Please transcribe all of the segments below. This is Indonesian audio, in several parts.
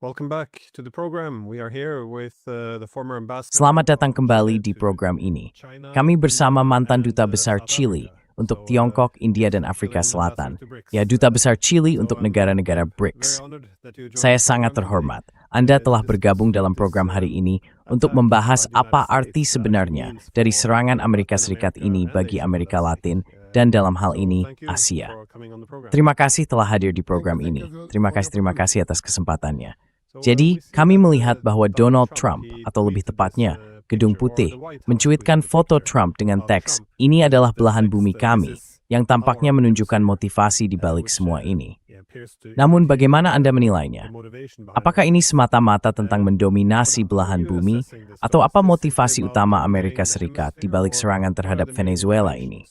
Welcome back to the program. We are here with the former ambassador. Selamat datang kembali di program ini. Kami bersama mantan Duta Besar Chili untuk Tiongkok, India, dan Afrika Selatan. Ya, Duta Besar Chili untuk negara-negara BRICS. Saya sangat terhormat. Anda telah bergabung dalam program hari ini untuk membahas apa arti sebenarnya dari serangan Amerika Serikat ini bagi Amerika Latin dan dalam hal ini Asia. Terima kasih telah hadir di program ini. Terima kasih atas kesempatannya. Jadi, kami melihat bahwa Donald Trump, atau lebih tepatnya, Gedung Putih, mencuitkan foto Trump dengan teks, "Ini adalah belahan bumi kami," yang tampaknya menunjukkan motivasi di balik semua ini. Namun, bagaimana Anda menilainya? Apakah ini semata-mata tentang mendominasi belahan bumi, atau apa motivasi utama Amerika Serikat di balik serangan terhadap Venezuela ini?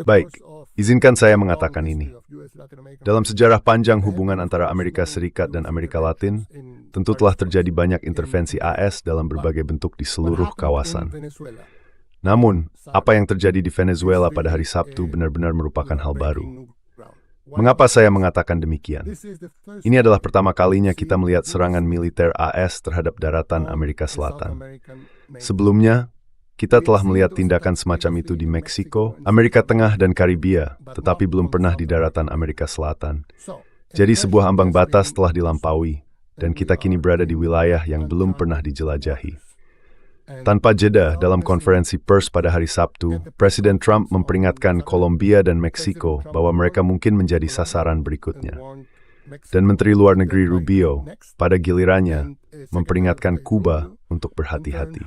Baik, izinkan saya mengatakan ini. Dalam sejarah panjang hubungan antara Amerika Serikat dan Amerika Latin, tentu telah terjadi banyak intervensi AS dalam berbagai bentuk di seluruh kawasan. Namun, apa yang terjadi di Venezuela pada hari Sabtu benar-benar merupakan hal baru. Mengapa saya mengatakan demikian? Ini adalah pertama kalinya kita melihat serangan militer AS terhadap daratan Amerika Selatan. Sebelumnya, kita telah melihat tindakan semacam itu di Meksiko, Amerika Tengah, dan Karibia, tetapi belum pernah di daratan Amerika Selatan. Jadi sebuah ambang batas telah dilampaui, dan kita kini berada di wilayah yang belum pernah dijelajahi. Tanpa jeda, dalam konferensi pers pada hari Sabtu, Presiden Trump memperingatkan Kolombia dan Meksiko bahwa mereka mungkin menjadi sasaran berikutnya. Dan Menteri Luar Negeri Rubio, pada gilirannya, memperingatkan Kuba untuk berhati-hati.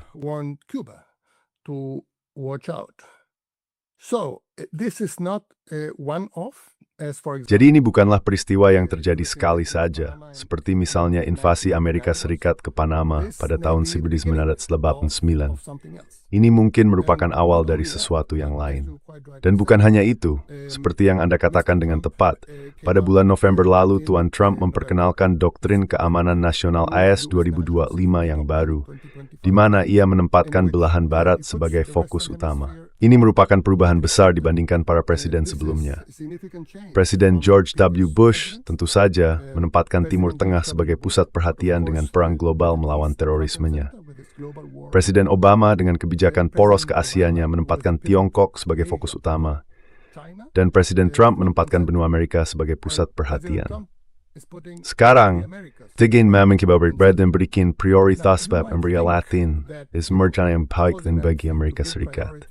Jadi ini bukanlah peristiwa yang terjadi sekali saja, seperti misalnya invasi Amerika Serikat ke Panama pada tahun 1989. Ini mungkin merupakan awal dari sesuatu yang lain. Dan bukan hanya itu, seperti yang Anda katakan dengan tepat, pada bulan November lalu Tuan Trump memperkenalkan Doktrin Keamanan Nasional AS 2025 yang baru, di mana ia menempatkan belahan barat sebagai fokus utama. Ini merupakan perubahan besar dibandingkan para presiden sebelumnya. Presiden George W. Bush tentu saja menempatkan Timur Tengah sebagai pusat perhatian dengan perang global melawan terorismenya. Presiden Obama dengan kebijakan poros ke Asianya menempatkan Tiongkok sebagai fokus utama. Dan Presiden Trump menempatkan benua Amerika sebagai pusat perhatian. Sekarang, tingin mengibarat dan berikan prioritas pada Amerika Latin is merjana yang baik dan bagi Amerika Serikat.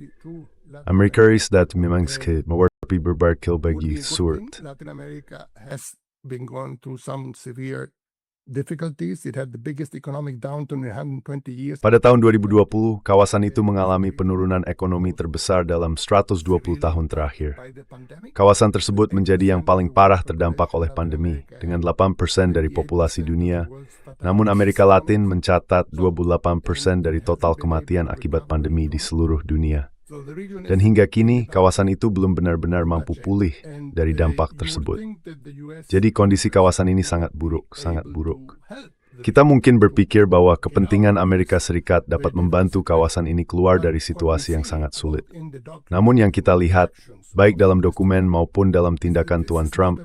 Amerika Serikat memang sedikit mewarpi berbarkil bagi surat. Pada tahun 2020, kawasan itu mengalami penurunan ekonomi terbesar dalam 120 tahun terakhir. Kawasan tersebut menjadi yang paling parah terdampak oleh pandemi, dengan 8% dari populasi dunia. Namun Amerika Latin mencatat 28% dari total kematian akibat pandemi di seluruh dunia. Dan hingga kini, kawasan itu belum benar-benar mampu pulih dari dampak tersebut. Jadi kondisi kawasan ini sangat buruk, sangat buruk. Kita mungkin berpikir bahwa kepentingan Amerika Serikat dapat membantu kawasan ini keluar dari situasi yang sangat sulit. Namun yang kita lihat, baik dalam dokumen maupun dalam tindakan Tuan Trump,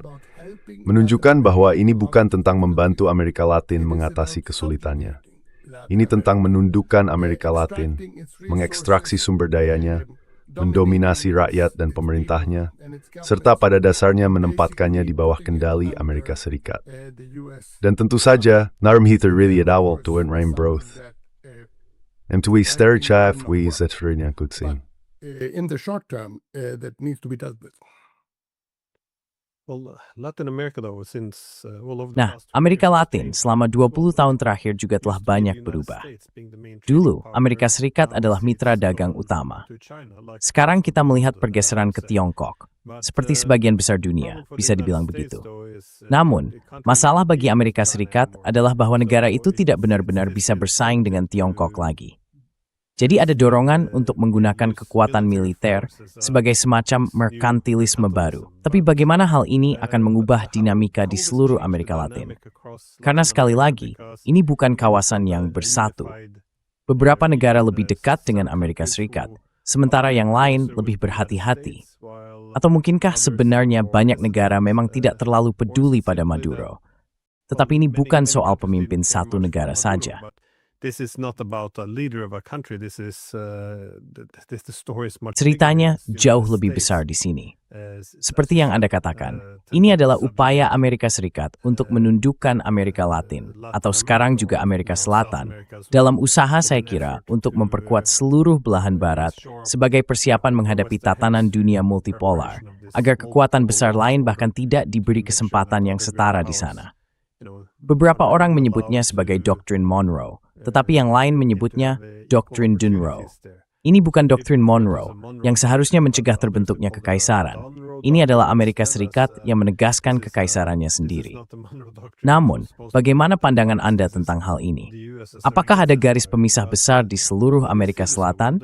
menunjukkan bahwa ini bukan tentang membantu Amerika Latin mengatasi kesulitannya. Ini tentang menundukkan Amerika Latin, mengekstraksi sumber dayanya, mendominasi rakyat dan pemerintahnya, serta pada dasarnya menempatkannya di bawah kendali Amerika Serikat. Dan tentu saja, narum hither really adawal to win rain broth. Mtui stereotype we is that yang kutsin. In the short term, that needs to be dealt with. Nah, Amerika Latin selama 20 tahun terakhir juga telah banyak berubah. Dulu, Amerika Serikat adalah mitra dagang utama. Sekarang kita melihat pergeseran ke Tiongkok, seperti sebagian besar dunia, bisa dibilang begitu. Namun, masalah bagi Amerika Serikat adalah bahwa negara itu tidak benar-benar bisa bersaing dengan Tiongkok lagi. Jadi ada dorongan untuk menggunakan kekuatan militer sebagai semacam merkantilisme baru. Tapi bagaimana hal ini akan mengubah dinamika di seluruh Amerika Latin? Karena sekali lagi, ini bukan kawasan yang bersatu. Beberapa negara lebih dekat dengan Amerika Serikat, sementara yang lain lebih berhati-hati? Atau mungkinkah sebenarnya banyak negara memang tidak terlalu peduli pada Maduro? Tetapi ini bukan soal pemimpin satu negara saja. Ceritanya jauh lebih besar di sini. Seperti yang Anda katakan, ini adalah upaya Amerika Serikat untuk menundukkan Amerika Latin, atau sekarang juga Amerika Selatan, dalam usaha saya kira untuk memperkuat seluruh belahan barat sebagai persiapan menghadapi tatanan dunia multipolar, agar kekuatan besar lain bahkan tidak diberi kesempatan yang setara di sana. Beberapa orang menyebutnya sebagai Doktrin Monroe, tetapi yang lain menyebutnya Doktrin Dunroe. Ini bukan Doktrin Monroe yang seharusnya mencegah terbentuknya kekaisaran. Ini adalah Amerika Serikat yang menegaskan kekaisarannya sendiri. Namun, bagaimana pandangan Anda tentang hal ini? Apakah ada garis pemisah besar di seluruh Amerika Selatan?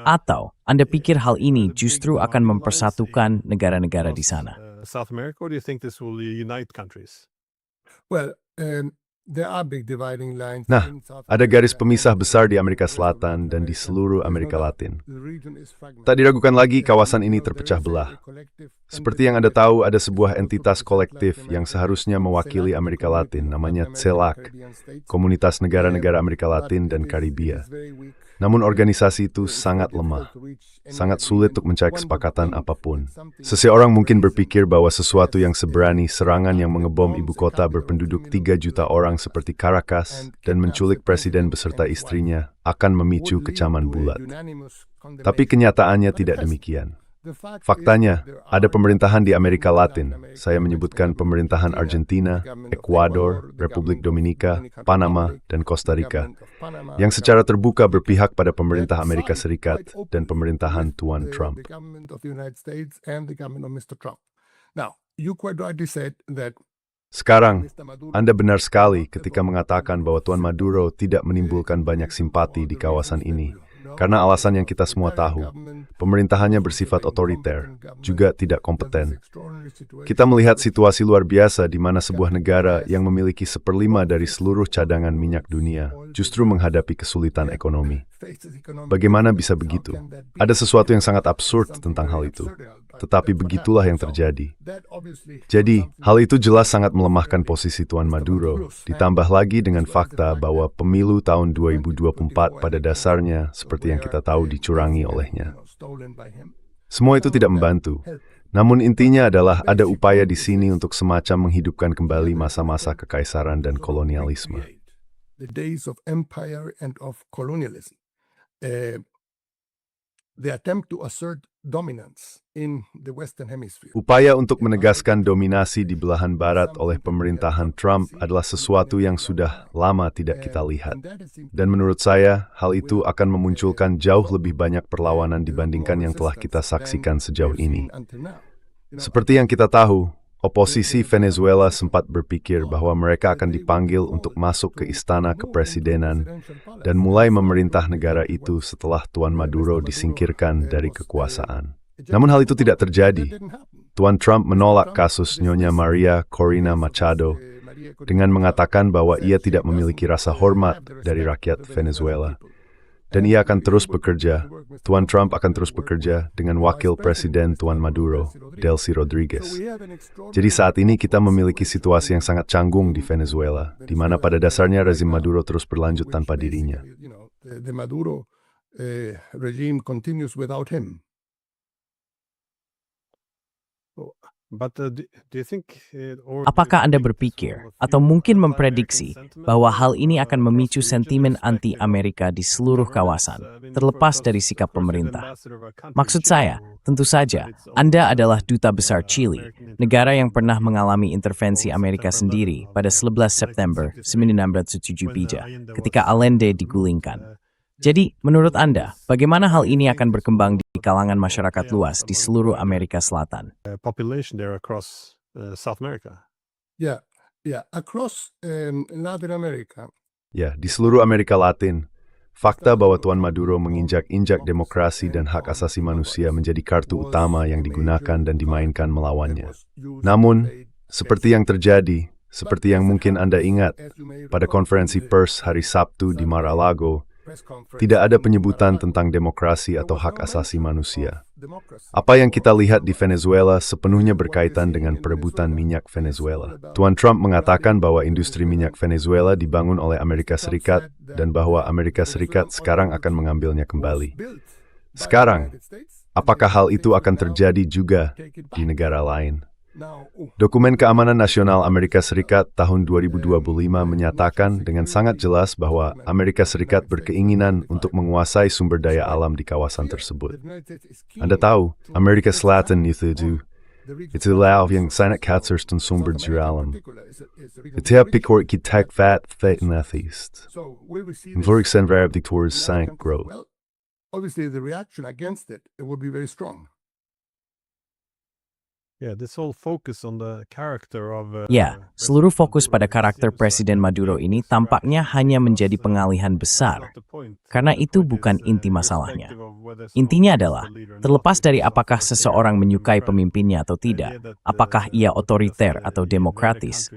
Atau Anda pikir hal ini justru akan mempersatukan negara-negara di sana? Nah, ada garis pemisah besar di Amerika Selatan dan di seluruh Amerika Latin. Tak diragukan lagi kawasan ini terpecah belah. Seperti yang Anda tahu, ada sebuah entitas kolektif yang seharusnya mewakili Amerika Latin, namanya CELAC, Komunitas Negara-Negara Amerika Latin dan Karibia. Namun organisasi itu sangat lemah, sangat sulit untuk mencari kesepakatan apapun. Seseorang mungkin berpikir bahwa sesuatu yang seberani serangan yang mengebom ibu kota berpenduduk 3 juta orang seperti Caracas dan menculik presiden beserta istrinya akan memicu kecaman bulat. Tapi kenyataannya tidak demikian. Faktanya, ada pemerintahan di Amerika Latin. Saya menyebutkan pemerintahan Argentina, Ekuador, Republik Dominika, Panama, dan Costa Rica, yang secara terbuka berpihak pada pemerintah Amerika Serikat dan pemerintahan Tuan Trump. Sekarang, Anda benar sekali ketika mengatakan bahwa Tuan Maduro tidak menimbulkan banyak simpati di kawasan ini. Karena alasan yang kita semua tahu, pemerintahannya bersifat otoriter, juga tidak kompeten. Kita melihat situasi luar biasa di mana sebuah negara yang memiliki 1/5 dari seluruh cadangan minyak dunia justru menghadapi kesulitan ekonomi. Bagaimana bisa begitu? Ada sesuatu yang sangat absurd tentang hal itu. Tetapi begitulah yang terjadi. Jadi, hal itu jelas sangat melemahkan posisi Tuan Maduro, ditambah lagi dengan fakta bahwa pemilu tahun 2024 pada dasarnya, seperti yang kita tahu, dicurangi olehnya. Semua itu tidak membantu. Namun intinya adalah ada upaya di sini untuk semacam menghidupkan kembali masa-masa kekaisaran dan kolonialisme. Upaya untuk menegaskan dominasi di belahan barat oleh pemerintahan Trump adalah sesuatu yang sudah lama tidak kita lihat. Dan menurut saya, hal itu akan memunculkan jauh lebih banyak perlawanan dibandingkan yang telah kita saksikan sejauh ini. Seperti yang kita tahu, oposisi Venezuela sempat berpikir bahwa mereka akan dipanggil untuk masuk ke istana kepresidenan dan mulai memerintah negara itu setelah Tuan Maduro disingkirkan dari kekuasaan. Namun hal itu tidak terjadi. Tuan Trump menolak kasus Nyonya Maria Corina Machado dengan mengatakan bahwa ia tidak memiliki rasa hormat dari rakyat Venezuela. Dan ia akan terus bekerja, Tuan Trump akan terus bekerja dengan wakil presiden Tuan Maduro, Delcy Rodriguez. Jadi saat ini kita memiliki situasi yang sangat canggung di Venezuela, di mana pada dasarnya rezim Maduro terus berlanjut tanpa dirinya. The Maduro regime continues without him. Apakah Anda berpikir, atau mungkin memprediksi, bahwa hal ini akan memicu sentimen anti-Amerika di seluruh kawasan, terlepas dari sikap pemerintah? Maksud saya, tentu saja, Anda adalah duta besar Chili, negara yang pernah mengalami intervensi Amerika sendiri pada 11 September 1973, ketika Allende digulingkan. Jadi, menurut Anda, bagaimana hal ini akan berkembang di kalangan masyarakat luas di seluruh Amerika Selatan? Ya, di seluruh Amerika Latin, fakta bahwa Tuan Maduro menginjak-injak demokrasi dan hak asasi manusia menjadi kartu utama yang digunakan dan dimainkan melawannya. Namun, seperti yang terjadi, seperti yang mungkin Anda ingat, pada konferensi pers hari Sabtu di Mar-a-Lago, Tidak ada penyebutan tentang demokrasi atau hak asasi manusia. Apa yang kita lihat di Venezuela sepenuhnya berkaitan dengan perebutan minyak Venezuela. Tuan Trump mengatakan bahwa industri minyak Venezuela dibangun oleh Amerika Serikat dan bahwa Amerika Serikat sekarang akan mengambilnya kembali. Sekarang, apakah hal itu akan terjadi juga di negara lain? Dokumen Keamanan Nasional Amerika Serikat tahun 2025 menyatakan dengan sangat jelas bahwa Amerika Serikat berkeinginan untuk menguasai sumber daya alam di kawasan tersebut. Anda tahu, Amerika Selatan itu yang sangat khawatir tentang sumber daya alam. Itu pikir kita nathist. Influencer variable towards sank growth. Obviously, the reaction against it would be very strong. Yeah, this whole focus on the character of Ya, seluruh fokus pada karakter Presiden Maduro ini tampaknya hanya menjadi pengalihan besar, karena itu bukan inti masalahnya. Intinya adalah, terlepas dari apakah seseorang menyukai pemimpinnya atau tidak, apakah ia otoriter atau demokratis,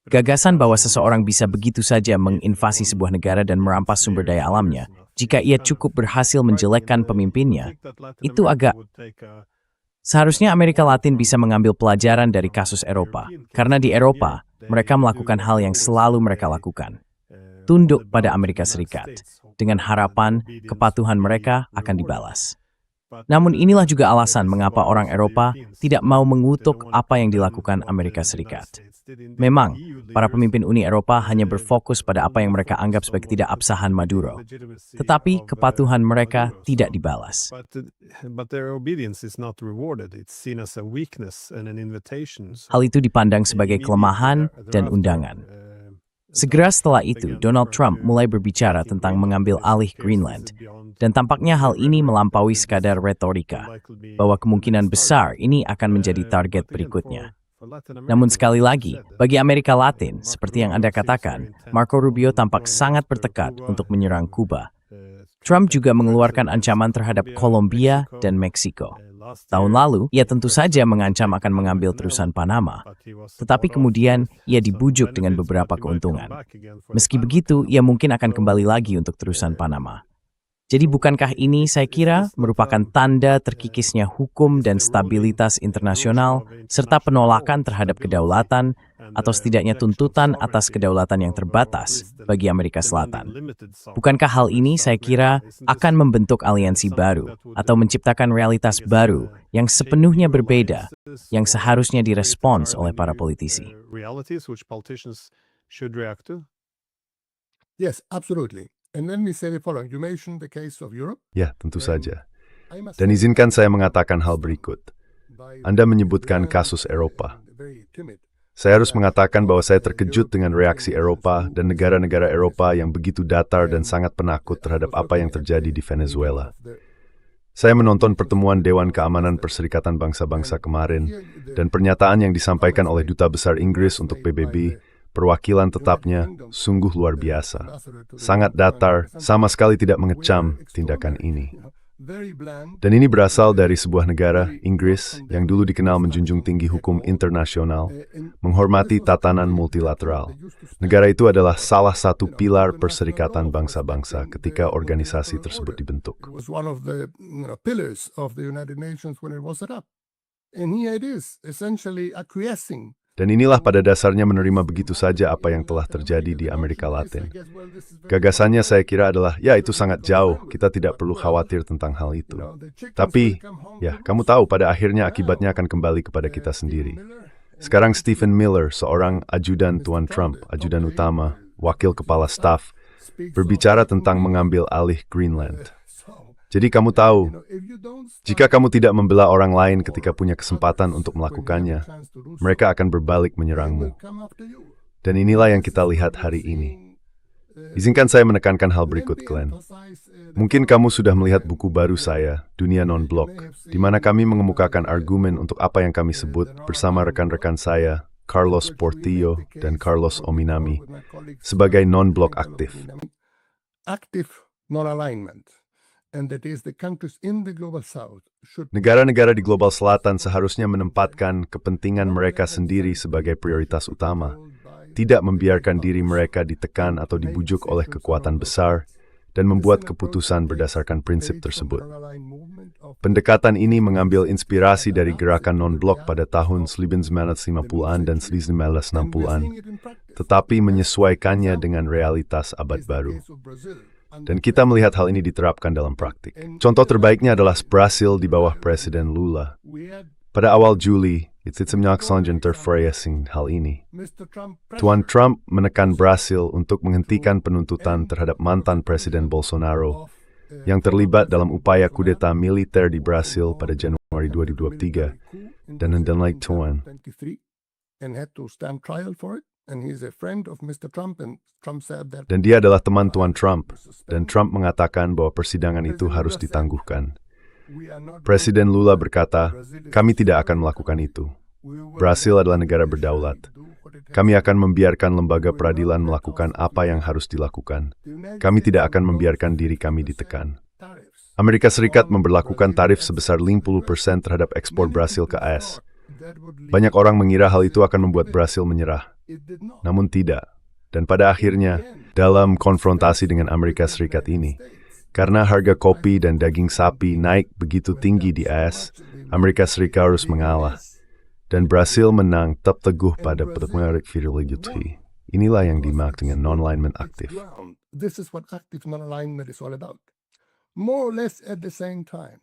gagasan bahwa seseorang bisa begitu saja menginvasi sebuah negara dan merampas sumber daya alamnya, jika ia cukup berhasil menjelekkan pemimpinnya, itu agak... Seharusnya Amerika Latin bisa mengambil pelajaran dari kasus Eropa, karena di Eropa, mereka melakukan hal yang selalu mereka lakukan. Tunduk pada Amerika Serikat, dengan harapan kepatuhan mereka akan dibalas. Namun inilah juga alasan mengapa orang Eropa tidak mau mengutuk apa yang dilakukan Amerika Serikat. Memang, para pemimpin Uni Eropa hanya berfokus pada apa yang mereka anggap sebagai tidak absahan Maduro. Tetapi kepatuhan mereka tidak dibalas. Hal itu dipandang sebagai kelemahan dan undangan. Segera setelah itu, Donald Trump mulai berbicara tentang mengambil alih Greenland. Dan tampaknya hal ini melampaui sekadar retorika, bahwa kemungkinan besar ini akan menjadi target berikutnya. Namun sekali lagi, bagi Amerika Latin, seperti yang Anda katakan, Marco Rubio tampak sangat bertekad untuk menyerang Kuba. Trump juga mengeluarkan ancaman terhadap Kolombia dan Meksiko. Tahun lalu, ia tentu saja mengancam akan mengambil terusan Panama. Tetapi kemudian, ia dibujuk dengan beberapa keuntungan. Meski begitu, ia mungkin akan kembali lagi untuk terusan Panama. Jadi bukankah ini, saya kira, merupakan tanda terkikisnya hukum dan stabilitas internasional, serta penolakan terhadap kedaulatan, atau setidaknya tuntutan atas kedaulatan yang terbatas bagi Amerika Selatan? Bukankah hal ini, saya kira, akan membentuk aliansi baru, atau menciptakan realitas baru yang sepenuhnya berbeda, yang seharusnya direspons oleh para politisi? Yes, absolutely. And then we say the following. You mentioned the case of Europe. Ya, tentu saja. Dan izinkan saya mengatakan hal berikut. Anda menyebutkan kasus Eropa. Saya harus mengatakan bahwa saya terkejut dengan reaksi Eropa dan negara-negara Eropa yang begitu datar dan sangat penakut terhadap apa yang terjadi di Venezuela. Saya menonton pertemuan Dewan Keamanan Perserikatan Bangsa-Bangsa kemarin, dan pernyataan yang disampaikan oleh Duta Besar Inggris untuk PBB, perwakilan tetapnya sungguh luar biasa. Sangat datar, sama sekali tidak mengecam tindakan ini. Dan ini berasal dari sebuah negara, Inggris, yang dulu dikenal menjunjung tinggi hukum internasional, menghormati tatanan multilateral. Negara itu adalah salah satu pilar Perserikatan Bangsa-Bangsa ketika organisasi tersebut dibentuk. Dan inilah pada dasarnya menerima begitu saja apa yang telah terjadi di Amerika Latin. Gagasannya saya kira adalah, ya itu sangat jauh, kita tidak perlu khawatir tentang hal itu. Tapi, ya kamu tahu pada akhirnya akibatnya akan kembali kepada kita sendiri. Sekarang Stephen Miller, seorang ajudan Tuan Trump, ajudan utama, wakil kepala staf, berbicara tentang mengambil alih Greenland. Jadi kamu tahu, jika kamu tidak membela orang lain ketika punya kesempatan untuk melakukannya, mereka akan berbalik menyerangmu. Dan inilah yang kita lihat hari ini. Izinkan saya menekankan hal berikut, Glenn. Mungkin kamu sudah melihat buku baru saya, Dunia Non-Blok, di mana kami mengemukakan argumen untuk apa yang kami sebut bersama rekan-rekan saya, Carlos Portillo dan Carlos Ominami, sebagai non-blok aktif. Active non-alignment. Negara-negara di Global Selatan seharusnya menempatkan kepentingan mereka sendiri sebagai prioritas utama, tidak membiarkan diri mereka ditekan atau dibujuk oleh kekuatan besar, dan membuat keputusan berdasarkan prinsip tersebut. Pendekatan ini mengambil inspirasi dari gerakan non-blok pada tahun 1950-an dan 1960-an, tetapi menyesuaikannya dengan realitas abad baru. Dan kita melihat hal ini diterapkan dalam praktik. Contoh terbaiknya adalah Brasil di bawah Presiden Lula. Pada awal Juli, itu menyaksikan tervariasi hal ini. Tuan Trump menekan Brasil untuk menghentikan penuntutan terhadap mantan Presiden Bolsonaro yang terlibat dalam upaya kudeta militer di Brasil pada Januari 2023 dan menilai Tuan. Dan dia adalah teman Tuan Trump, dan Trump mengatakan bahwa persidangan itu harus ditangguhkan. Presiden Lula berkata, kami tidak akan melakukan itu. Brasil adalah negara berdaulat. Kami akan membiarkan lembaga peradilan melakukan apa yang harus dilakukan. Kami tidak akan membiarkan diri kami ditekan. Amerika Serikat memberlakukan tarif sebesar 50% terhadap ekspor Brasil ke AS. Banyak orang mengira hal itu akan membuat Brasil menyerah. Namun tidak. Dan pada akhirnya, dalam konfrontasi dengan Amerika Serikat ini, karena harga kopi dan daging sapi naik begitu tinggi di AS, Amerika Serikat harus mengalah. Dan Brasil menang tetap teguh pada pengaruh virilitas. Inilah yang dimaksud dengan non-alignment aktif. This is what active non-alignment is all about. More or less at the same time.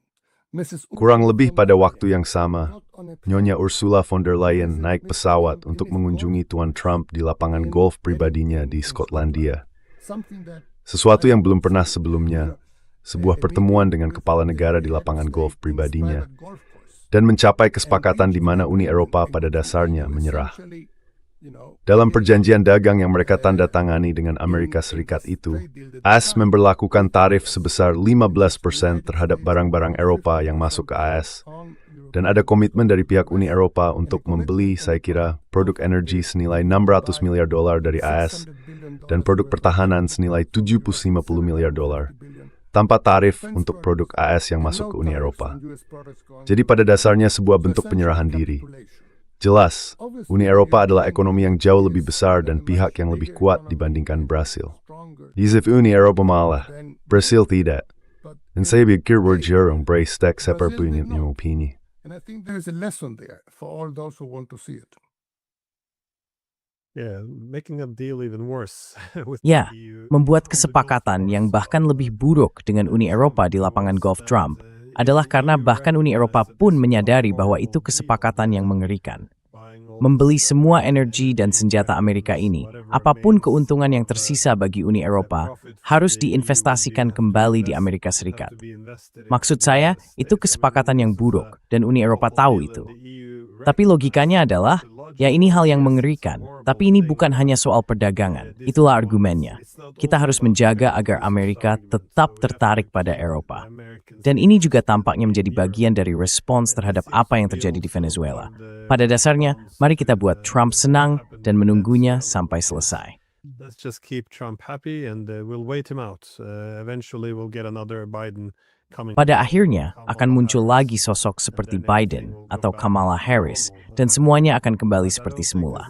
Kurang lebih pada waktu yang sama, Nyonya Ursula von der Leyen naik pesawat untuk mengunjungi Tuan Trump di lapangan golf pribadinya di Skotlandia. Sesuatu yang belum pernah sebelumnya, sebuah pertemuan dengan kepala negara di lapangan golf pribadinya, dan mencapai kesepakatan di mana Uni Eropa pada dasarnya menyerah. Dalam perjanjian dagang yang mereka tanda tangani dengan Amerika Serikat itu, AS memberlakukan tarif sebesar 15% terhadap barang-barang Eropa yang masuk ke AS. Dan ada komitmen dari pihak Uni Eropa untuk membeli, saya kira, produk energi senilai $600 miliar dari AS dan produk pertahanan senilai $750 miliar tanpa tarif untuk produk AS yang masuk ke Uni Eropa. Jadi pada dasarnya sebuah bentuk penyerahan diri. Jelas, Uni Eropa adalah ekonomi yang jauh lebih besar dan pihak yang lebih kuat dibandingkan Brasil. Yusuf Uni Eropa malah, Brasil tidak. Dan saya pikir wajar embrace tech seperti punya opini. And I think there is a lesson there for all those who want to see it. Yeah, making a deal even worse with Ya, the EU. membuat kesepakatan yang bahkan lebih buruk dengan Uni Eropa di lapangan golf Trump adalah karena bahkan Uni Eropa pun menyadari bahwa itu kesepakatan yang mengerikan. Membeli semua energi dan senjata Amerika ini, apapun keuntungan yang tersisa bagi Uni Eropa, harus diinvestasikan kembali di Amerika Serikat. Maksud saya, itu kesepakatan yang buruk, dan Uni Eropa tahu itu. Tapi logikanya adalah, ya ini hal yang mengerikan, tapi ini bukan hanya soal perdagangan. Itulah argumennya. Kita harus menjaga agar Amerika tetap tertarik pada Eropa. Dan ini juga tampaknya menjadi bagian dari respons terhadap apa yang terjadi di Venezuela. Pada dasarnya, mari kita buat Trump senang dan menunggunya sampai selesai. Let's just keep Trump happy and we'll wait him out. Eventually we'll get another Biden coming. Pada akhirnya, akan muncul lagi sosok seperti Biden atau Kamala Harris, dan semuanya akan kembali seperti semula.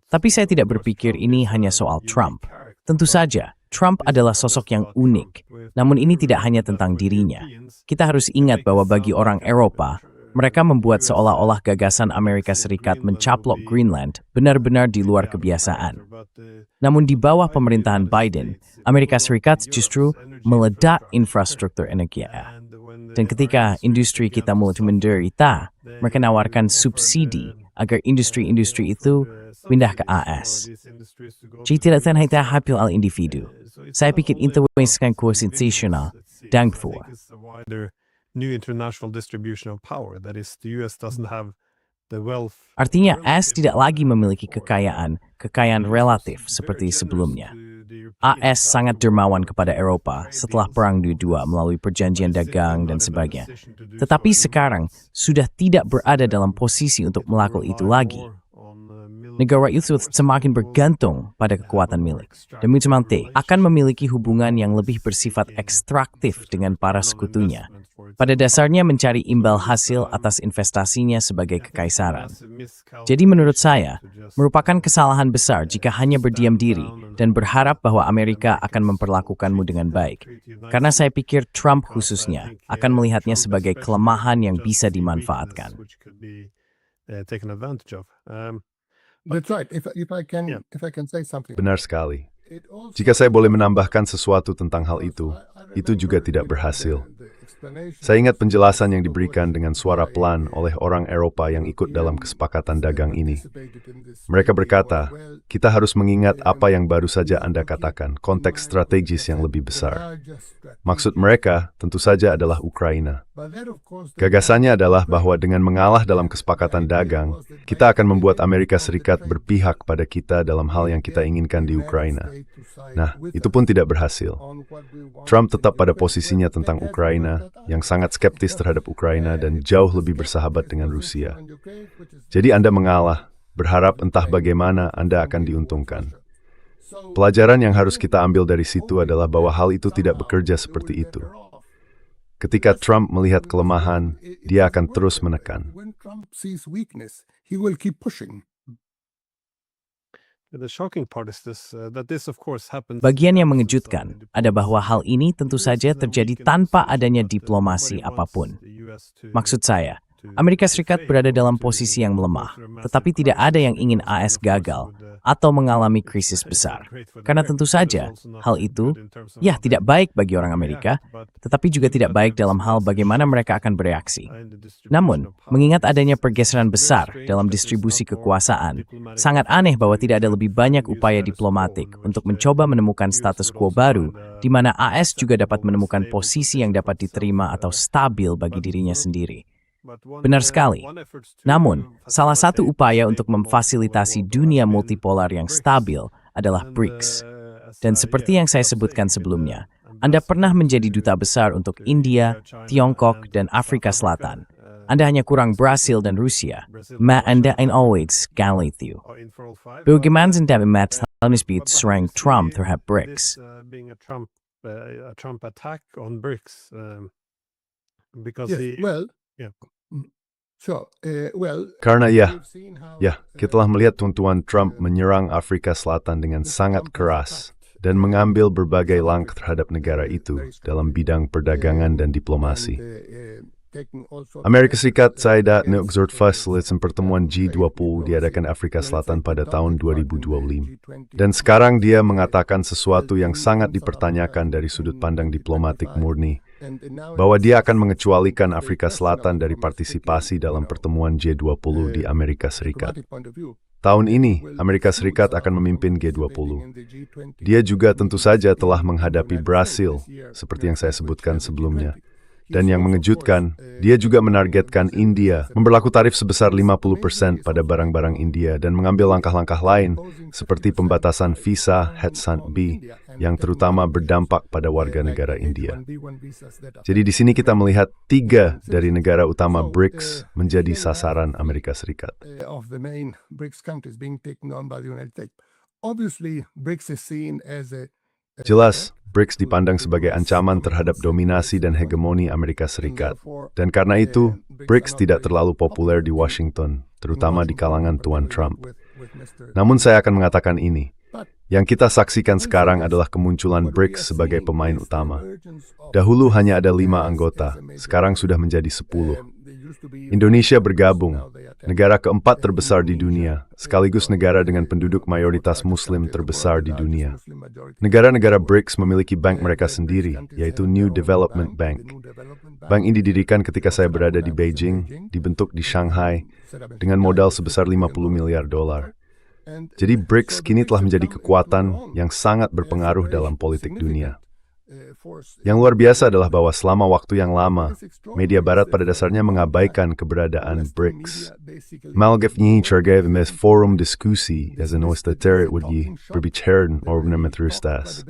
Tapi saya tidak berpikir ini hanya soal Trump. Tentu saja, Trump adalah sosok yang unik, namun ini tidak hanya tentang dirinya. Kita harus ingat bahwa bagi orang Eropa, mereka membuat seolah-olah gagasan Amerika Serikat mencaplok Greenland benar-benar di luar kebiasaan. Namun di bawah pemerintahan Biden, Amerika Serikat justru meledak infrastruktur energi. Dan ketika industri kita mulai menderita, mereka menawarkan subsidi agar industri-industri itu pindah ke AS. Jadi tidak hanya hasil al individu. Saya pikir itu bukan konstitusional dan before. New international distribution of power. That is, the US doesn't have the wealth. Artinya AS tidak lagi memiliki kekayaan relatif seperti sebelumnya. AS sangat dermawan kepada Eropa setelah Perang Dunia II melalui perjanjian dagang dan sebagainya. Tetapi sekarang sudah tidak berada dalam posisi untuk melakukan itu lagi. Negara itu semakin bergantung pada kekuatan milik. Demi akan memiliki hubungan yang lebih bersifat ekstraktif dengan para sekutunya, pada dasarnya mencari imbal hasil atas investasinya sebagai kekaisaran. Jadi menurut saya, merupakan kesalahan besar jika hanya berdiam diri dan berharap bahwa Amerika akan memperlakukanmu dengan baik. Karena saya pikir Trump khususnya akan melihatnya sebagai kelemahan yang bisa dimanfaatkan. That's right. If I can say something. Benar sekali. Jika saya boleh menambahkan sesuatu tentang hal itu juga tidak berhasil. Saya ingat penjelasan yang diberikan dengan suara pelan oleh orang Eropa yang ikut dalam kesepakatan dagang ini. Mereka berkata, kita harus mengingat apa yang baru saja Anda katakan, konteks strategis yang lebih besar. Maksud mereka tentu saja adalah Ukraina. Gagasannya adalah bahwa dengan mengalah dalam kesepakatan dagang, kita akan membuat Amerika Serikat berpihak pada kita dalam hal yang kita inginkan di Ukraina. Nah, itu pun tidak berhasil. Trump tetap pada posisinya tentang Ukraina, yang sangat skeptis terhadap Ukraina dan jauh lebih bersahabat dengan Rusia. Jadi Anda mengalah, berharap entah bagaimana Anda akan diuntungkan. Pelajaran yang harus kita ambil dari situ adalah bahwa hal itu tidak bekerja seperti itu. Ketika Trump melihat kelemahan, dia akan terus menekan. When Trump sees weakness, he will keep pushing. Bagian yang mengejutkan ada bahwa hal ini tentu saja terjadi tanpa adanya diplomasi apapun. Maksud saya, Amerika Serikat berada dalam posisi yang melemah, tetapi tidak ada yang ingin AS gagal atau mengalami krisis besar. Karena tentu saja, hal itu, ya tidak baik bagi orang Amerika, tetapi juga tidak baik dalam hal bagaimana mereka akan bereaksi. Namun, mengingat adanya pergeseran besar dalam distribusi kekuasaan, sangat aneh bahwa tidak ada lebih banyak upaya diplomatik untuk mencoba menemukan status quo baru, di mana AS juga dapat menemukan posisi yang dapat diterima atau stabil bagi dirinya sendiri. Benar sekali. Namun, salah satu upaya untuk memfasilitasi dunia multipolar yang stabil adalah BRICS. Dan seperti yang saya sebutkan sebelumnya, Anda pernah menjadi duta besar untuk India, Tiongkok, dan Afrika Selatan. Anda hanya kurang Brasil dan Rusia. Maar Anda always galit you. Bagaimana Anda mematanisbit serang Trump terhadap BRICS? Karena kita telah melihat Tuan Trump menyerang Afrika Selatan dengan sangat keras dan mengambil berbagai langkah terhadap negara itu dalam bidang perdagangan dan diplomasi. Amerika Serikat saya neukzort fasilitasi pertemuan G20 diadakan Afrika Selatan pada tahun 2025. Dan sekarang dia mengatakan sesuatu yang sangat dipertanyakan dari sudut pandang diplomatik murni, bahwa dia akan mengecualikan Afrika Selatan dari partisipasi dalam pertemuan G20 di Amerika Serikat. Tahun ini, Amerika Serikat akan memimpin G20. Dia juga tentu saja telah menghadapi Brasil, seperti yang saya sebutkan sebelumnya. Dan yang mengejutkan, dia juga menargetkan India memberlaku tarif sebesar 50% pada barang-barang India dan mengambil langkah-langkah lain seperti pembatasan visa H-1B yang terutama berdampak pada warga negara India. Jadi di sini kita melihat 3 dari negara utama BRICS menjadi sasaran Amerika Serikat. Jelas, BRICS dipandang sebagai ancaman terhadap dominasi dan hegemoni Amerika Serikat. Dan karena itu, BRICS tidak terlalu populer di Washington, terutama di kalangan Tuan Trump. Namun saya akan mengatakan ini, yang kita saksikan sekarang adalah kemunculan BRICS sebagai pemain utama. Dahulu hanya ada 5 anggota, sekarang sudah menjadi 10. Indonesia bergabung, negara keempat terbesar di dunia, sekaligus negara dengan penduduk mayoritas Muslim terbesar di dunia. Negara-negara BRICS memiliki bank mereka sendiri, yaitu New Development Bank. Bank ini didirikan ketika saya berada di Beijing, dibentuk di Shanghai, dengan modal sebesar 50 miliar dolar. Jadi BRICS kini telah menjadi kekuatan yang sangat berpengaruh dalam politik dunia. Yang luar biasa adalah bahwa selama waktu yang lama, media barat pada dasarnya mengabaikan keberadaan BRICS. Malgefni chargev mes forum diskusi as an oistater would ye berbicaren over metrustas.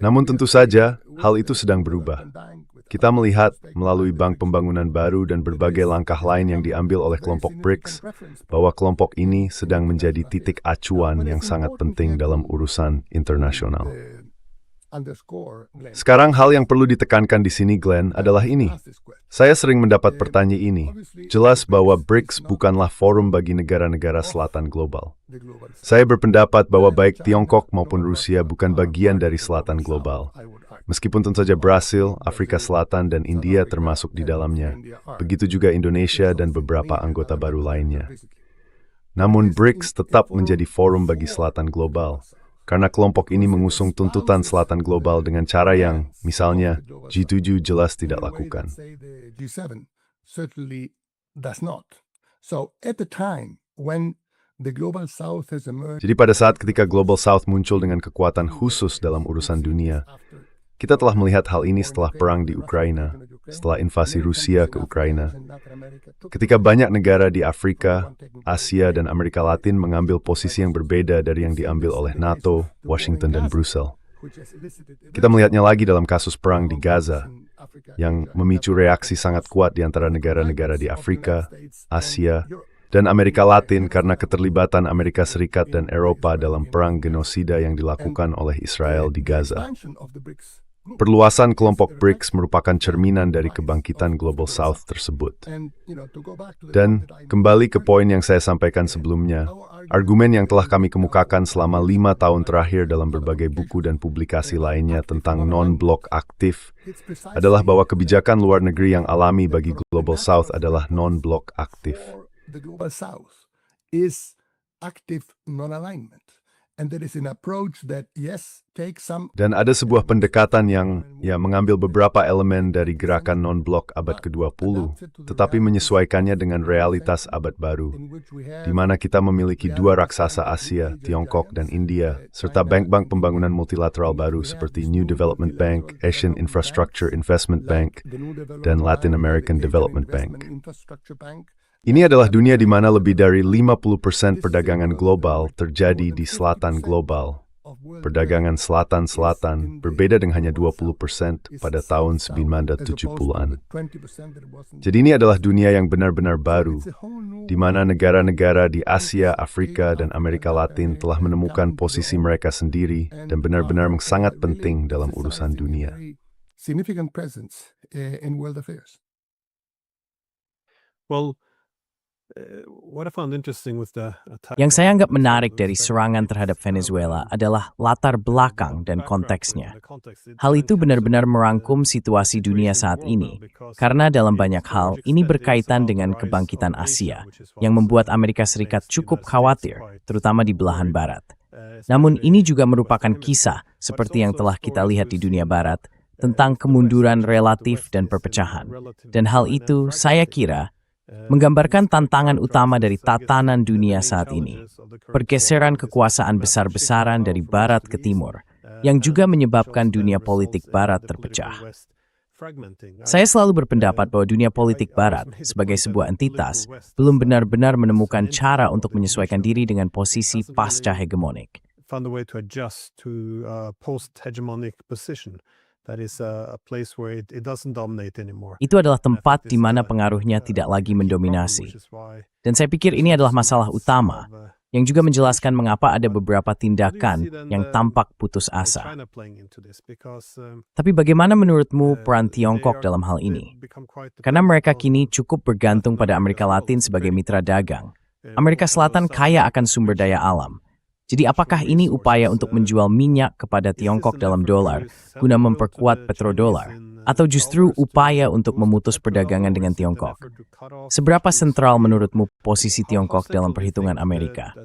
Namun tentu saja, hal itu sedang berubah. Kita melihat melalui Bank Pembangunan Baru dan berbagai langkah lain yang diambil oleh kelompok BRICS bahwa kelompok ini sedang menjadi titik acuan yang sangat penting dalam urusan internasional. Sekarang hal yang perlu ditekankan di sini, Glenn, adalah ini. Saya sering mendapat pertanyaan ini. Jelas bahwa BRICS bukanlah forum bagi negara-negara selatan global. Saya berpendapat bahwa baik Tiongkok maupun Rusia bukan bagian dari selatan global. Meskipun tentu saja Brasil, Afrika Selatan, dan India termasuk di dalamnya. Begitu juga Indonesia dan beberapa anggota baru lainnya. Namun BRICS tetap menjadi forum bagi selatan global. Karena kelompok ini mengusung tuntutan selatan global dengan cara yang, misalnya, G7 jelas tidak lakukan. Jadi pada saat ketika Global South muncul dengan kekuatan khusus dalam urusan dunia, kita telah melihat hal ini setelah perang di Ukraina, setelah invasi Rusia ke Ukraina. Ketika banyak negara di Afrika, Asia, dan Amerika Latin mengambil posisi yang berbeda dari yang diambil oleh NATO, Washington, dan Brussel. Kita melihatnya lagi dalam kasus perang di Gaza, yang memicu reaksi sangat kuat di antara negara-negara di Afrika, Asia, dan Amerika Latin karena keterlibatan Amerika Serikat dan Eropa dalam perang genosida yang dilakukan oleh Israel di Gaza. Perluasan kelompok BRICS merupakan cerminan dari kebangkitan Global South tersebut. Dan kembali ke poin yang saya sampaikan sebelumnya, argumen yang telah kami kemukakan selama 5 tahun terakhir dalam berbagai buku dan publikasi lainnya tentang non-blok aktif adalah bahwa kebijakan luar negeri yang alami bagi Global South adalah non-blok aktif. The Global South is active non-alignment. And there is an approach that, yes, takes some... Dan ada sebuah pendekatan yang mengambil beberapa elemen dari gerakan non-blok abad ke-20, tetapi menyesuaikannya dengan realitas abad baru, di mana kita memiliki dua raksasa Asia, Tiongkok dan India, serta bank-bank pembangunan multilateral baru seperti New Development Bank, Asian Infrastructure Investment Bank, dan Latin American Development Bank. Ini adalah dunia di mana lebih dari 50% perdagangan global terjadi di selatan global. Perdagangan selatan-selatan berbeda dengan hanya 20% pada tahun 1970-an. Jadi ini adalah dunia yang benar-benar baru, di mana negara-negara di Asia, Afrika, dan Amerika Latin telah menemukan posisi mereka sendiri dan benar-benar sangat penting dalam urusan dunia. Significant presence in world affairs. Well, what I found interesting with the attack Yang saya anggap menarik dari serangan terhadap Venezuela adalah latar belakang dan konteksnya. Hal itu benar-benar merangkum situasi dunia saat ini, karena dalam banyak hal ini berkaitan dengan kebangkitan Asia, yang membuat Amerika Serikat cukup khawatir, terutama di belahan barat. Namun ini juga merupakan kisah, seperti yang telah kita lihat di dunia barat, tentang kemunduran relatif dan perpecahan. Dan hal itu, saya kira, menggambarkan tantangan utama dari tatanan dunia saat ini, pergeseran kekuasaan besar-besaran dari barat ke timur, yang juga menyebabkan dunia politik barat terpecah. Saya selalu berpendapat bahwa dunia politik barat, sebagai sebuah entitas, belum benar-benar menemukan cara untuk menyesuaikan diri dengan posisi pasca-hegemonik. That is a place where it doesn't dominate anymore. Itu adalah tempat di mana pengaruhnya tidak lagi mendominasi. Dan saya pikir ini adalah masalah utama, yang juga menjelaskan mengapa ada beberapa tindakan yang tampak putus asa. Tapi bagaimana menurutmu peran Tiongkok dalam hal ini? Karena mereka kini cukup bergantung pada Amerika Latin sebagai mitra dagang. Amerika Selatan kaya akan sumber daya alam. Jadi apakah ini upaya untuk menjual minyak kepada Tiongkok dalam dolar guna memperkuat petrodolar? Atau justru upaya untuk memutus perdagangan dengan Tiongkok? Seberapa sentral menurutmu posisi Tiongkok dalam perhitungan Amerika?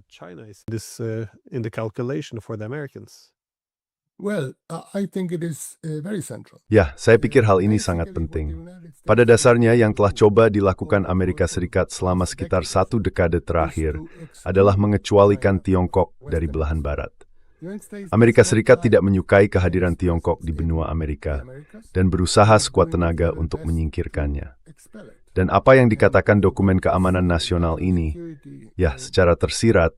Well, I think it is very central. Ya, saya pikir hal ini sangat penting. Pada dasarnya yang telah coba dilakukan Amerika Serikat selama sekitar 1 dekade terakhir adalah mengecualikan Tiongkok dari belahan barat. Amerika Serikat tidak menyukai kehadiran Tiongkok di benua Amerika dan berusaha sekuat tenaga untuk menyingkirkannya. Dan apa yang dikatakan dokumen keamanan nasional ini, ya secara tersirat,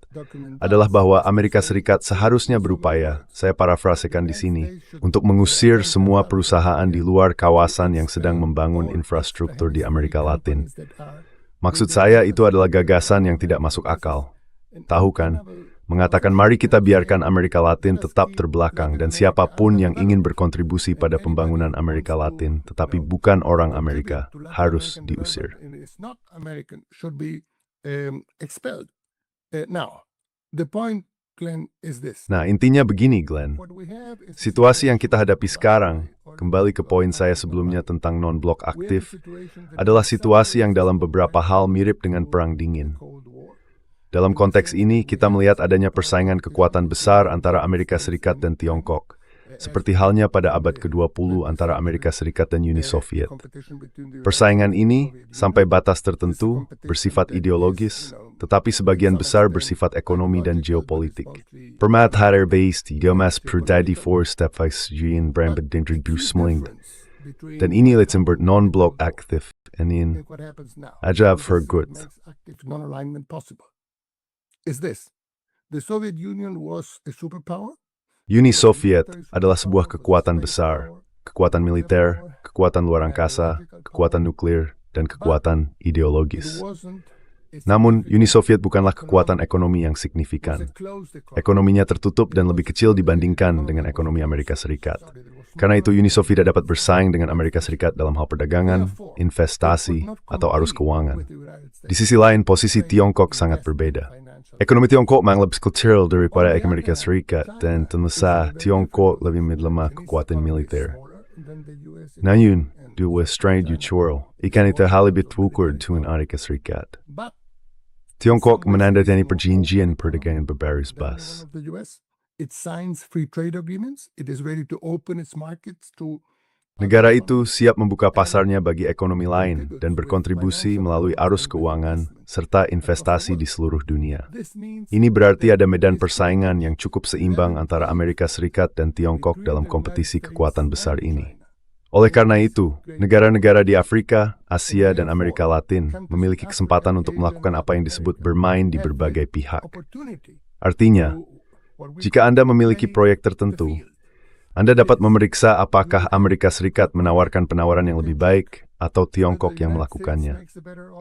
adalah bahwa Amerika Serikat seharusnya berupaya, saya parafrasekan di sini, untuk mengusir semua perusahaan di luar kawasan yang sedang membangun infrastruktur di Amerika Latin. Maksud saya itu adalah gagasan yang tidak masuk akal. Tahu kan? Mengatakan mari kita biarkan Amerika Latin tetap terbelakang dan siapapun yang ingin berkontribusi pada pembangunan Amerika Latin, tetapi bukan orang Amerika, harus diusir. Nah, intinya begini, Glenn. Situasi yang kita hadapi sekarang, kembali ke poin saya sebelumnya tentang non-blok aktif, adalah situasi yang dalam beberapa hal mirip dengan Perang Dingin. Dalam konteks ini, kita melihat adanya persaingan kekuatan besar antara Amerika Serikat dan Tiongkok, seperti halnya pada abad ke-20 antara Amerika Serikat dan Uni Soviet. Persaingan ini, sampai batas tertentu, bersifat ideologis, tetapi sebagian besar bersifat ekonomi dan geopolitik. Permat hader-based, yomas prudadi for stepfisjien brambedindribusmeling. Dan ini Litzenberg non-blok aktif, enin ajav good. Is this. The Soviet Union was a superpower. Uni Soviet adalah sebuah kekuatan besar, kekuatan militer, kekuatan luar angkasa, kekuatan nuklir, dan kekuatan ideologis. Namun, Uni Soviet bukanlah kekuatan ekonomi yang signifikan. Ekonominya tertutup dan lebih kecil dibandingkan dengan ekonomi Amerika Serikat. Karena itu, Uni Soviet tidak dapat bersaing dengan Amerika Serikat dalam hal perdagangan, investasi, atau arus keuangan. Di sisi lain, posisi Tiongkok sangat berbeda. Ekonomi Tiongkok memang lebih kecil daripada Amerika Serikat, dan tentu saja Tiongkok lebih melemah kekuatan militer. Namun, dua strain jual, ikan itu hal lebih terukur dengan Amerika Serikat. Tiongkok menandatangani perjanjian perdagangan berbaris bas. It signs free trade agreements. It is ready to open its markets to. Negara itu siap membuka pasarnya bagi ekonomi lain dan berkontribusi melalui arus keuangan serta investasi di seluruh dunia. Ini berarti ada medan persaingan yang cukup seimbang antara Amerika Serikat dan Tiongkok dalam kompetisi kekuatan besar ini. Oleh karena itu, negara-negara di Afrika, Asia, dan Amerika Latin memiliki kesempatan untuk melakukan apa yang disebut bermain di berbagai pihak. Artinya, jika Anda memiliki proyek tertentu, Anda dapat memeriksa apakah Amerika Serikat menawarkan penawaran yang lebih baik atau Tiongkok yang melakukannya.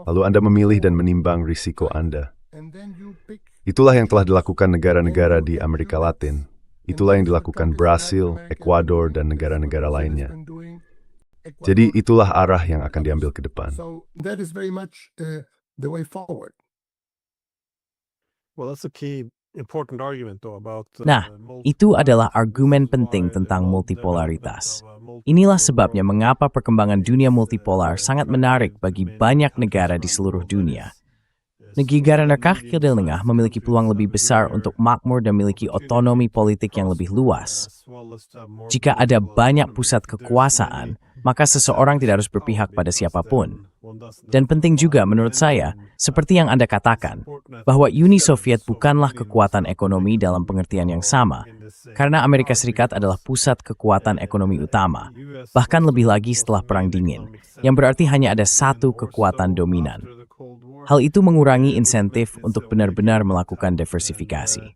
Lalu Anda memilih dan menimbang risiko Anda. Itulah yang telah dilakukan negara-negara di Amerika Latin. Itulah yang dilakukan Brasil, Ekuador, dan negara-negara lainnya. Jadi itulah arah yang akan diambil ke depan. So that is very much the way forward. Well, that's a key important argument though about Nah, itu adalah argumen penting tentang multipolaritas. Inilah sebabnya mengapa perkembangan dunia multipolar sangat menarik bagi banyak negara di seluruh dunia. Negara-negara kecil dan tengah memiliki peluang lebih besar untuk makmur dan memiliki otonomi politik yang lebih luas. Jika ada banyak pusat kekuasaan, maka seseorang tidak harus berpihak pada siapapun. Dan penting juga menurut saya, seperti yang Anda katakan, bahwa Uni Soviet bukanlah kekuatan ekonomi dalam pengertian yang sama, karena Amerika Serikat adalah pusat kekuatan ekonomi utama, bahkan lebih lagi setelah Perang Dingin, yang berarti hanya ada satu kekuatan dominan. Hal itu mengurangi insentif untuk benar-benar melakukan diversifikasi.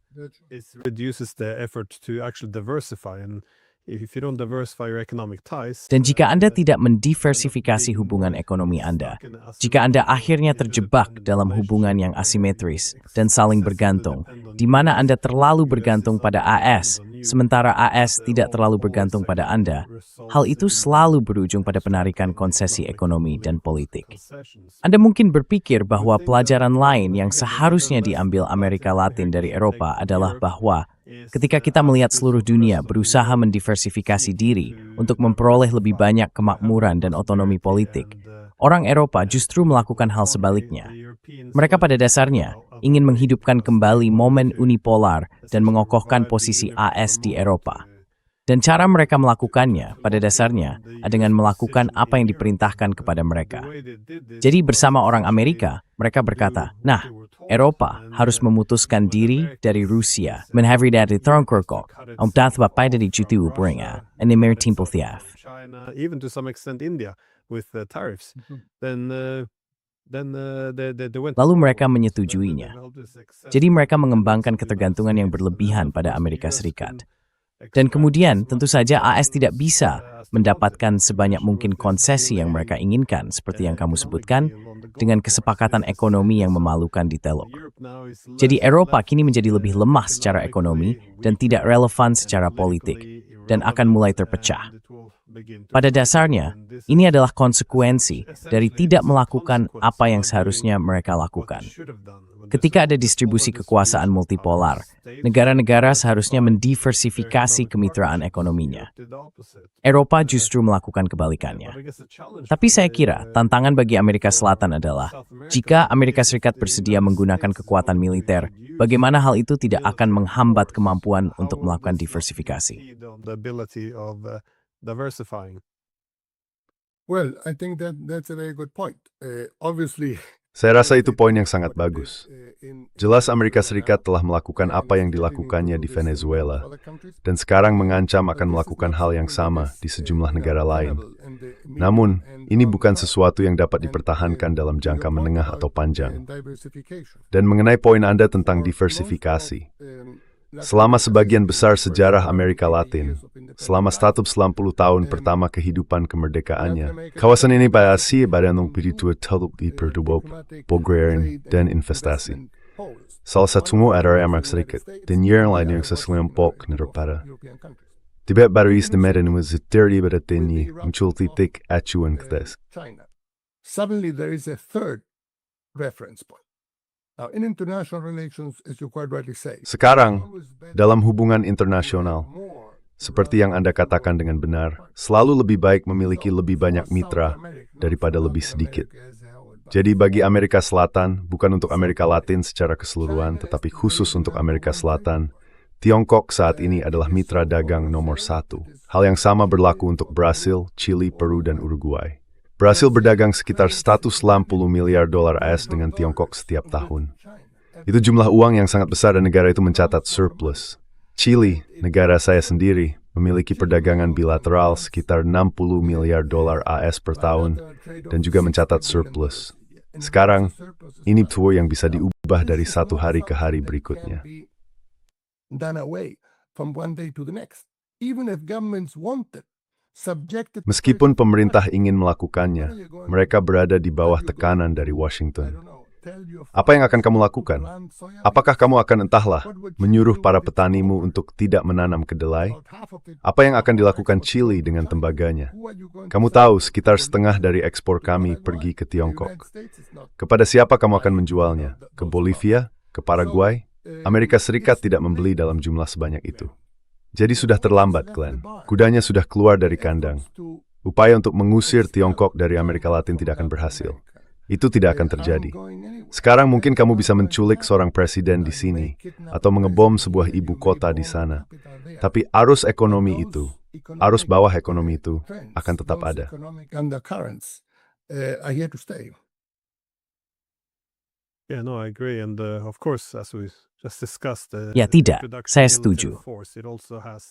It reduces the effort to actually diversify, and if you don't diversify your economic ties, Dan jika Anda tidak mendiversifikasi hubungan ekonomi Anda, jika Anda akhirnya terjebak dalam hubungan yang asimetris dan saling bergantung, di mana Anda terlalu bergantung pada AS, sementara AS tidak terlalu bergantung pada Anda, hal itu selalu berujung pada penarikan konsesi ekonomi dan politik. Anda mungkin berpikir bahwa pelajaran lain yang seharusnya diambil Amerika Latin dari Eropa adalah bahwa ketika kita melihat seluruh dunia berusaha mendiversifikasi diri untuk memperoleh lebih banyak kemakmuran dan otonomi politik, orang Eropa justru melakukan hal sebaliknya. Mereka pada dasarnya ingin menghidupkan kembali momen unipolar dan mengokohkan posisi AS di Eropa. Dan cara mereka melakukannya pada dasarnya dengan melakukan apa yang diperintahkan kepada mereka. Jadi bersama orang Amerika, mereka berkata, nah, Eropa harus memutuskan diri dari Rusia, menghadiri dari Tiongkok, untuk dapat dari jutu beringa, and the maritim Thiaf. China, even to some extent India, with tariffs, then they went. Lalu mereka menyetujuinya. Jadi mereka mengembangkan ketergantungan yang berlebihan pada Amerika Serikat. Dan kemudian tentu saja AS tidak bisa mendapatkan sebanyak mungkin konsesi yang mereka inginkan, seperti yang kamu sebutkan, dengan kesepakatan ekonomi yang memalukan di Teluk. Jadi Eropa kini menjadi lebih lemah secara ekonomi dan tidak relevan secara politik, dan akan mulai terpecah. Pada dasarnya, ini adalah konsekuensi dari tidak melakukan apa yang seharusnya mereka lakukan. Ketika ada distribusi kekuasaan multipolar, negara-negara seharusnya mendiversifikasi kemitraan ekonominya. Eropa justru melakukan kebalikannya. Tapi saya kira tantangan bagi Amerika Selatan adalah, jika Amerika Serikat bersedia menggunakan kekuatan militer, bagaimana hal itu tidak akan menghambat kemampuan untuk melakukan diversifikasi. Well, I think that's a very good point. Obviously, Saya rasa itu poin yang sangat bagus. Jelas Amerika Serikat telah melakukan apa yang dilakukannya di Venezuela, dan sekarang mengancam akan melakukan hal yang sama di sejumlah negara lain. Namun, ini bukan sesuatu yang dapat dipertahankan dalam jangka menengah atau panjang. Dan mengenai poin Anda tentang diversifikasi, selama sebagian besar sejarah Amerika Latin, selama 190 tahun pertama kehidupan kemerdekaannya, kawasan ini pasti bergantung pada teluk di pertubuh, pegawai dan investasi. Salah satunya adalah Amerika Serikat, dan yang lain yang seselompok daripada. Tibet baru istimewa menjadi pada tinggi muncul titik acuan ketes. Suddenly there is a third reference point. Now, in international relations, as you quite rightly say, Sekarang, dalam hubungan internasional, seperti yang Anda katakan dengan benar, selalu lebih baik memiliki lebih banyak mitra daripada lebih sedikit. Jadi bagi Amerika Selatan, bukan untuk Amerika Latin secara keseluruhan, tetapi khusus untuk Amerika Selatan, Tiongkok saat ini adalah mitra dagang nomor 1. Hal yang sama berlaku untuk Brasil, Chili, Peru, dan Uruguay. Brasil berdagang sekitar 160 miliar dolar AS dengan Tiongkok setiap tahun. Itu jumlah uang yang sangat besar dan negara itu mencatat surplus. Chili, negara saya sendiri, memiliki perdagangan bilateral sekitar 60 miliar dolar AS per tahun dan juga mencatat surplus. Sekarang, ini tuh yang bisa diubah dari satu hari ke hari berikutnya. done away from one day to the next. Even if governments wanted, subjected. Meskipun pemerintah ingin melakukannya, mereka berada di bawah tekanan dari Washington. Apa yang akan kamu lakukan? Apakah kamu akan entahlah menyuruh para petanimu untuk tidak menanam kedelai? Apa yang akan dilakukan Chili dengan tembaganya? Kamu tahu sekitar setengah dari ekspor kami pergi ke Tiongkok. Kepada siapa kamu akan menjualnya? Ke Bolivia? Ke Paraguay? Amerika Serikat tidak membeli dalam jumlah sebanyak itu. Jadi sudah terlambat, Glenn. Kudanya sudah keluar dari kandang. Upaya untuk mengusir Tiongkok dari Amerika Latin tidak akan berhasil. Itu tidak akan terjadi. Sekarang mungkin kamu bisa menculik seorang presiden di sini atau mengebom sebuah ibu kota di sana. Tapi arus ekonomi itu, arus bawah ekonomi itu akan tetap ada. Yeah, no, I agree. And of course, as we just discussed, Ya tidak, saya setuju.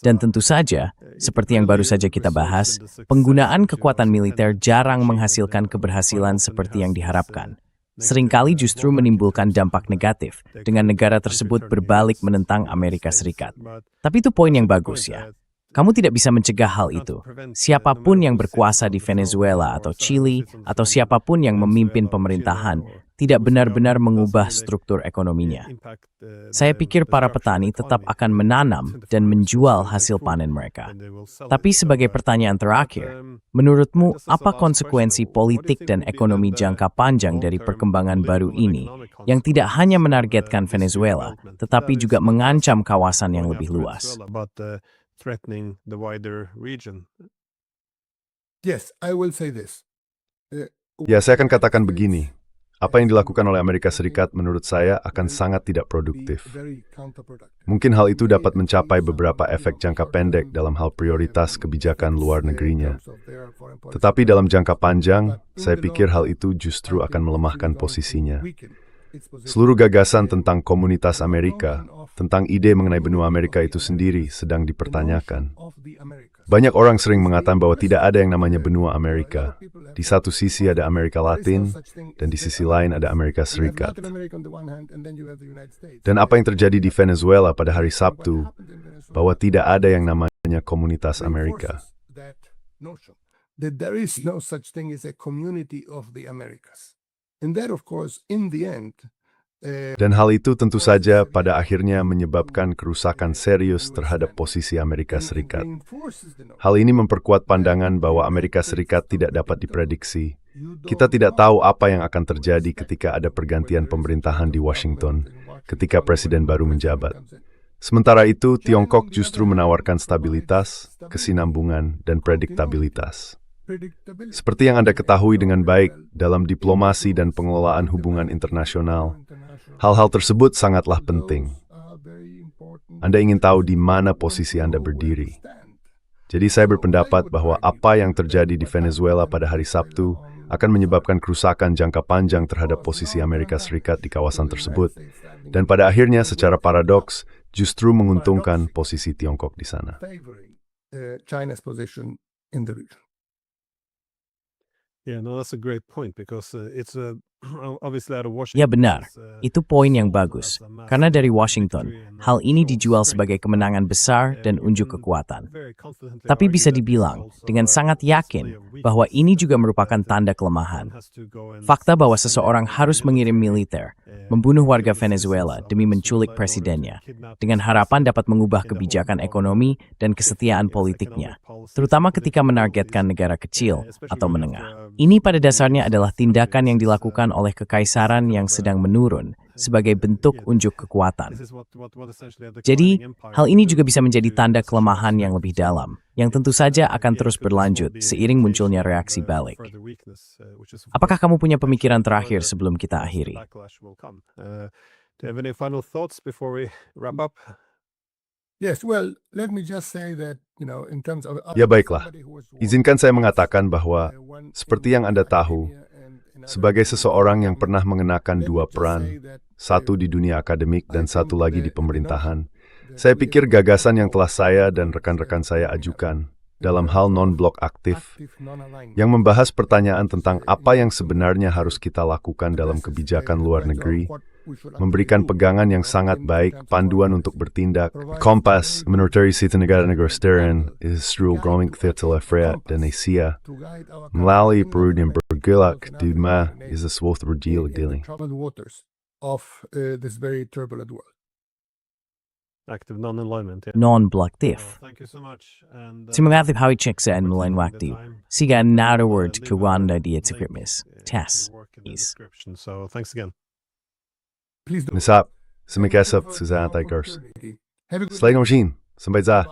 Dan tentu saja, seperti yang baru saja kita bahas, penggunaan kekuatan militer jarang menghasilkan keberhasilan seperti yang diharapkan. Seringkali justru menimbulkan dampak negatif dengan negara tersebut berbalik menentang Amerika Serikat. Tapi itu poin yang bagus ya. Kamu tidak bisa mencegah hal itu. Siapapun yang berkuasa di Venezuela atau Chili, atau siapapun yang memimpin pemerintahan, tidak benar-benar mengubah struktur ekonominya. Saya pikir para petani tetap akan menanam dan menjual hasil panen mereka. Tapi sebagai pertanyaan terakhir, menurutmu apa konsekuensi politik dan ekonomi jangka panjang dari perkembangan baru ini yang tidak hanya menargetkan Venezuela, tetapi juga mengancam kawasan yang lebih luas? Threatening the wider region. Yes, I will say this. Ya, saya akan katakan begini. Apa yang dilakukan oleh Amerika Serikat menurut saya akan sangat tidak produktif. Mungkin hal itu dapat mencapai beberapa efek jangka pendek dalam hal prioritas kebijakan luar negerinya. Tetapi dalam jangka panjang, saya pikir hal itu justru akan melemahkan posisinya. Seluruh gagasan tentang komunitas Amerika, tentang ide mengenai benua Amerika itu sendiri sedang dipertanyakan. Banyak orang sering mengatakan bahwa tidak ada yang namanya benua Amerika. Di satu sisi ada Amerika Latin, dan di sisi lain ada Amerika Serikat. Dan apa yang terjadi di Venezuela pada hari Sabtu, bahwa tidak ada yang namanya komunitas Amerika. That there is no such thing as a community of the Americas. And that, of course, in the end, Dan hal itu tentu saja pada akhirnya menyebabkan kerusakan serius terhadap posisi Amerika Serikat. Hal ini memperkuat pandangan bahwa Amerika Serikat tidak dapat diprediksi. Kita tidak tahu apa yang akan terjadi ketika ada pergantian pemerintahan di Washington, ketika presiden baru menjabat. Sementara itu, Tiongkok justru menawarkan stabilitas, kesinambungan, dan prediktabilitas. Seperti yang Anda ketahui dengan baik dalam diplomasi dan pengelolaan hubungan internasional, hal-hal tersebut sangatlah penting. Anda ingin tahu di mana posisi Anda berdiri. Jadi saya berpendapat bahwa apa yang terjadi di Venezuela pada hari Sabtu akan menyebabkan kerusakan jangka panjang terhadap posisi Amerika Serikat di kawasan tersebut. Dan pada akhirnya secara paradoks justru menguntungkan posisi Tiongkok di sana. China's position in the region. Yeah, no, that's a great point because it's obviously out of Washington. Ya benar, itu poin yang bagus. Karena dari Washington, hal ini dijual sebagai kemenangan besar dan unjuk kekuatan. Tapi bisa dibilang dengan sangat yakin bahwa ini juga merupakan tanda kelemahan. Fakta bahwa seseorang harus mengirim militer, membunuh warga Venezuela demi menculik presidennya, dengan harapan dapat mengubah kebijakan ekonomi dan kesetiaan politiknya, terutama ketika menargetkan negara kecil atau menengah. Ini pada dasarnya adalah tindakan yang dilakukan oleh kekaisaran yang sedang menurun sebagai bentuk unjuk kekuatan. Jadi, hal ini juga bisa menjadi tanda kelemahan yang lebih dalam, yang tentu saja akan terus berlanjut seiring munculnya reaksi balik. Apakah kamu punya pemikiran terakhir sebelum kita akhiri? Do you have any final thoughts before we wrap up? Yes, well, let me just say that, in terms of... Ya baiklah, izinkan saya mengatakan bahwa, seperti yang Anda tahu, sebagai seseorang yang pernah mengenakan dua peran, satu di dunia akademik dan satu lagi di pemerintahan, saya pikir gagasan yang telah saya dan rekan-rekan saya ajukan dalam hal non-blok aktif, yang membahas pertanyaan tentang apa yang sebenarnya harus kita lakukan dalam kebijakan luar negeri, memberikan pegangan yang sangat baik, panduan untuk bertindak, kompas, menurut situ negara-negara stern, Israel growing telah Freat dan Asia, melalui perut yang bergelak, di mana is a swolf berdeal dealing. Of this very turbulent world. Active non-alignment. Yeah. Non-bloktif. Thank you so much. And, Semangat hawit cheksaan mulain waktu. Siga nara word kawanda di etikrimis. Tas. Is. So thanks again. Please do. Nisap, semikasap, Suzanne Tigers. Slaying machine, sampai za.